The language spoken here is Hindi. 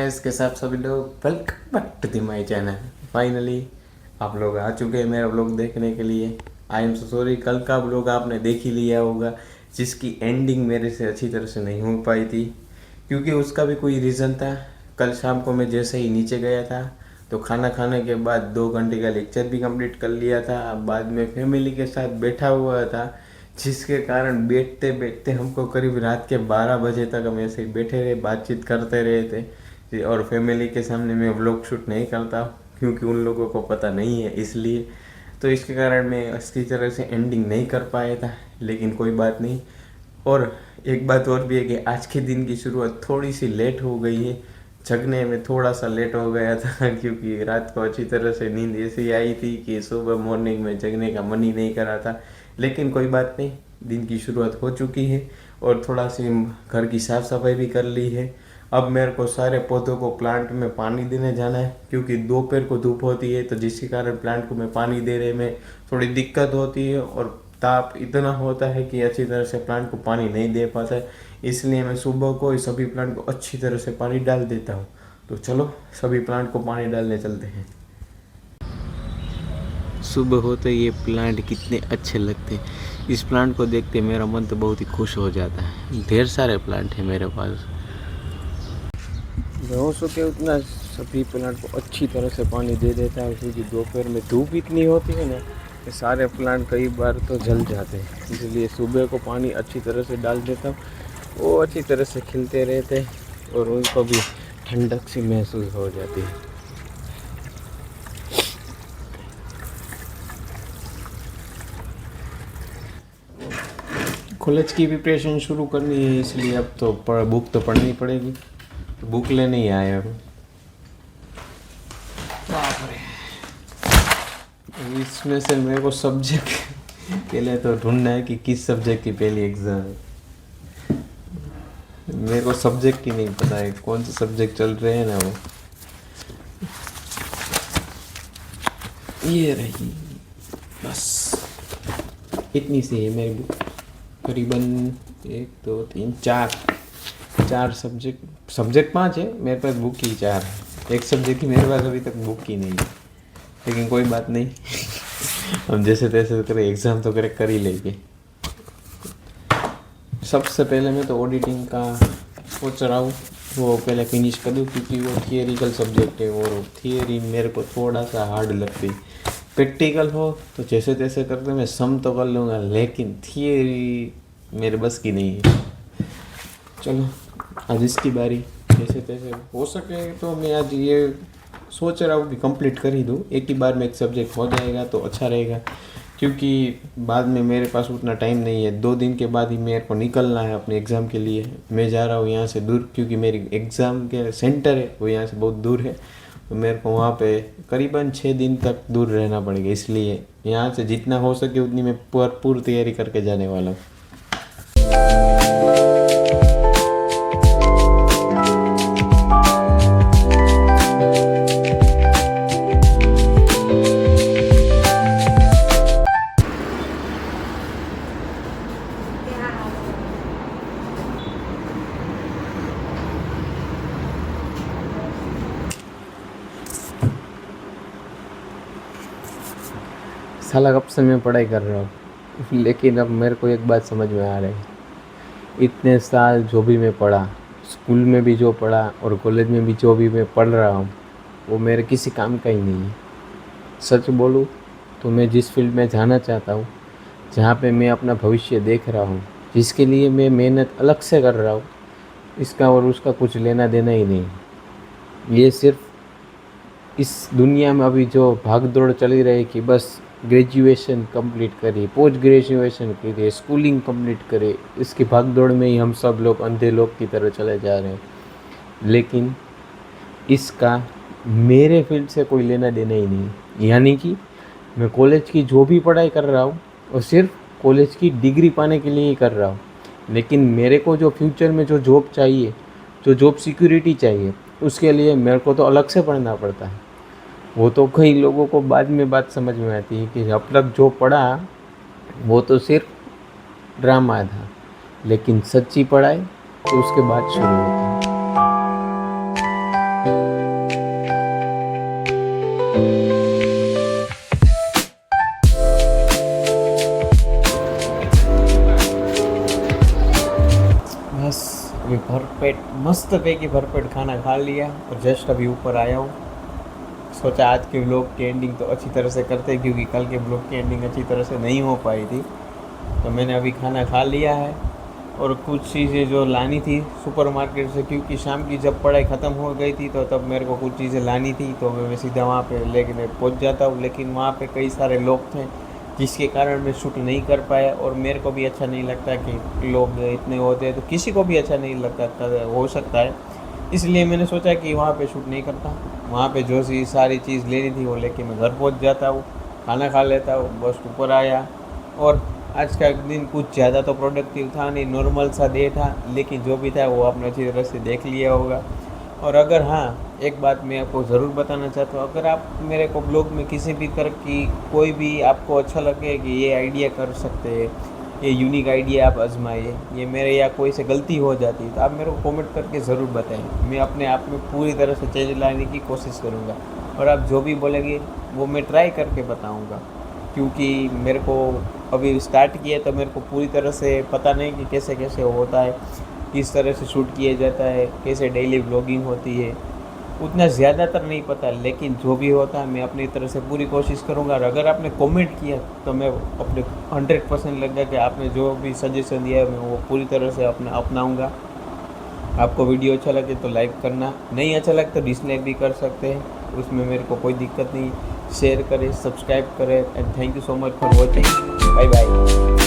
गाइस, के साथ सभी लोग welcome back to the my channel. Finally आप लोग आ चुके हैं मेरा व्लॉग देखने के लिए। आई एम सो सॉरी, कल का व्लॉग आपने देख ही लिया होगा, जिसकी एंडिंग मेरे से अच्छी तरह से नहीं हो पाई थी, क्योंकि उसका भी कोई रीज़न था। कल शाम को मैं जैसे ही नीचे गया था तो खाना खाने के बाद 2 घंटे का लेक्चर भी कंप्लीट कर लिया था। बाद में फैमिली के साथ बैठा हुआ था, जिसके कारण बैठते बैठते हमको करीब रात के 12 बजे तक हम ऐसे ही बैठे रहे, बातचीत करते रहे थे। और फैमिली के सामने मैं व्लॉग शूट नहीं करता क्योंकि उन लोगों को पता नहीं है, इसलिए तो इसके कारण मैं अच्छी तरह से एंडिंग नहीं कर पाया था। लेकिन कोई बात नहीं। और एक बात और भी है कि आज के दिन की शुरुआत थोड़ी सी लेट हो गई है। जगने में थोड़ा सा लेट हो गया था क्योंकि रात को अच्छी तरह से नींद ऐसी आई थी कि सुबह मॉर्निंग में जगने का मन ही नहीं कर रहा था। लेकिन कोई बात नहीं, दिन की शुरुआत हो चुकी है और थोड़ा सी घर की साफ़ सफाई भी कर ली है। अब मेरे को सारे पौधों को प्लांट में पानी देने जाना है, क्योंकि दोपहर को धूप होती है तो जिसके कारण प्लांट को मैं पानी देने में थोड़ी दिक्कत होती है और ताप इतना होता है कि अच्छी तरह से प्लांट को पानी नहीं दे पाता है। इसलिए मैं सुबह को सभी प्लांट को अच्छी तरह से पानी डाल देता हूँ। तो चलो सभी प्लांट को पानी डालने चलते हैं। सुबह होते ये प्लांट कितने अच्छे लगते हैं। इस प्लांट को देखते मेरा मन तो बहुत ही खुश हो जाता है। ढेर सारे प्लांट हैं मेरे पास। हो सके उतना सभी प्लांट को अच्छी तरह से पानी दे देता है, क्योंकि दोपहर में धूप इतनी होती है ना कि सारे प्लांट कई बार तो जल जाते हैं। इसलिए सुबह को पानी अच्छी तरह से डाल देता हूँ, वो अच्छी तरह से खिलते रहते हैं और उनको भी ठंडक सी महसूस हो जाती है। कॉलेज की प्रिपरेशन शुरू करनी है, इसलिए अब तो बुक तो पढ़नी पड़ेगी। तो बुक लेने ही आया हूँ। इसमें से मेरे को सब्जेक्ट पहले तो ढूंढना है कि किस सब्जेक्ट की पहली एग्ज़ाम है। मेरे को सब्जेक्ट ही नहीं पता है कौन से सब्जेक्ट चल रहे हैं ना। वो ये रही, बस इतनी सी है मेरी बुक। करीबन 1 2 3 4 सब्जेक्ट 5 है मेरे पास, बुक ही 4 है। एक सब्जेक्ट की मेरे पास अभी तक बुक ही नहीं है, लेकिन कोई बात नहीं। हम जैसे तैसे करें, एग्ज़ाम तो करें कर ही लेंगे। सबसे पहले मैं तो ऑडिटिंग का सोच रहा हूँ, वो पहले फिनिश कर दूँ, क्योंकि वो थियरिकल सब्जेक्ट है और थियरी मेरे को थोड़ा सा हार्ड लगती है। प्रैक्टिकल हो तो जैसे तैसे करते मैं सम तो कर लूँगा, लेकिन थियरी मेरे बस की नहीं है। चलो आज इसकी बारी, जैसे तैसे हो सके तो मैं आज ये सोच रहा हूँ कि कंप्लीट कर ही दूँ। एक ही बार में एक सब्जेक्ट हो जाएगा तो अच्छा रहेगा, क्योंकि बाद में मेरे पास उतना टाइम नहीं है। 2 दिन के बाद ही मेरे को निकलना है अपने एग्ज़ाम के लिए। मैं जा रहा हूँ यहाँ से दूर, क्योंकि मेरी एग्ज़ाम के सेंटर है वो यहाँ से बहुत दूर है। तो मेरे को वहाँ पे करीबन 6 दिन तक दूर रहना पड़ेगा, इसलिए यहाँ से जितना हो सके उतनी मैं भरपूर तैयारी करके जाने वाला हूँ। साला कब से मैं पढ़ाई कर रहा हूँ, लेकिन अब मेरे को एक बात समझ में आ रही है। इतने साल जो भी मैं पढ़ा, स्कूल में भी जो पढ़ा और कॉलेज में भी जो भी मैं पढ़ रहा हूँ, वो मेरे किसी काम का ही नहीं है। सच बोलूँ तो मैं जिस फील्ड में जाना चाहता हूँ, जहाँ पे मैं अपना भविष्य देख रहा हूँ, जिसके लिए मैं मेहनत अलग से कर रहा हूँ, इसका और उसका कुछ लेना देना ही नहीं। ये सिर्फ इस दुनिया में अभी जो भाग दौड़ चली रही कि बस ग्रेजुएशन कंप्लीट करिए, पोस्ट ग्रेजुएशन करिए, स्कूलिंग कंप्लीट करिए, इसकी भाग दौड़ में ही हम सब लोग अंधे लोग की तरह चले जा रहे हैं। लेकिन इसका मेरे फील्ड से कोई लेना देना ही नहीं। यानी कि मैं कॉलेज की जो भी पढ़ाई कर रहा हूँ वो सिर्फ कॉलेज की डिग्री पाने के लिए ही कर रहा हूँ, लेकिन मेरे को जो फ्यूचर में जो जॉब चाहिए, जो जॉब सिक्योरिटी चाहिए, उसके लिए मेरे को तो अलग से पढ़ना पड़ता है। वो तो कई लोगों को बाद में बात समझ में आती है कि अब तक जो पढ़ा वो तो सिर्फ ड्रामा था, लेकिन सच्ची पढ़ाई तो उसके बाद शुरू होती है। बस अभी भरपेट मस्त पैकी भरपेट खाना खा लिया और जस्ट अभी ऊपर आया हूँ। सोचा आज के ब्लॉग की एंडिंग तो अच्छी तरह से करते हैं, क्योंकि कल के ब्लॉग की एंडिंग अच्छी तरह से नहीं हो पाई थी। तो मैंने अभी खाना खा लिया है और कुछ चीज़ें जो लानी थी सुपरमार्केट से, क्योंकि शाम की जब पढ़ाई ख़त्म हो गई थी तो तब मेरे को कुछ चीज़ें लानी थी, तो मैं सीधा वहाँ पे लेके पहुँच जाता हूँ। लेकिन वहाँ पे कई सारे लोग थे जिसके कारण मैं शूट नहीं कर पाया, और मेरे को भी अच्छा नहीं लगता कि लोग इतने होते हैं, तो किसी को भी अच्छा नहीं लगता हो सकता है। इसलिए मैंने सोचा कि वहाँ पे शूट नहीं करता। वहाँ पे जो सी सारी चीज़ लेनी थी वो लेके मैं घर पहुँच जाता हूँ, खाना खा लेता हूँ, बस ऊपर आया। और आज का दिन कुछ ज़्यादा तो प्रोडक्टिव था नहीं, नॉर्मल सा डे था, लेकिन जो भी था वो आपने अच्छी तरह से देख लिया होगा। और अगर हाँ, एक बात मैं आपको ज़रूर बताना चाहता हूँ, अगर आप मेरे को ब्लॉग में किसी भी तरह की कोई भी आपको अच्छा लगे कि ये आइडिया कर सकते हैं, ये यूनिक आइडिया आप आजमाइए, ये मेरे या कोई से गलती हो जाती है तो आप मेरे को कमेंट करके ज़रूर बताएं। मैं अपने आप में पूरी तरह से चेंज लाने की कोशिश करूँगा, और आप जो भी बोलेंगे वो मैं ट्राई करके बताऊँगा। क्योंकि मेरे को अभी स्टार्ट किया तो मेरे को पूरी तरह से पता नहीं कि कैसे कैसे होता है, किस तरह से शूट किया जाता है, कैसे डेली व्लॉगिंग होती है, उतना ज़्यादातर नहीं पता। लेकिन जो भी होता है मैं अपनी तरफ से पूरी कोशिश करूँगा। और अगर आपने कमेंट किया तो मैं अपने 100% लगा कि आपने जो भी सजेशन दिया है मैं वो पूरी तरह से अपनाऊँगा। आपको वीडियो अच्छा लगे तो लाइक करना, नहीं अच्छा लगे तो डिसलाइक भी कर सकते हैं, उसमें मेरे को कोई दिक्कत नहीं। शेयर करें, सब्सक्राइब करें, and thank you so much for watching. Bye bye.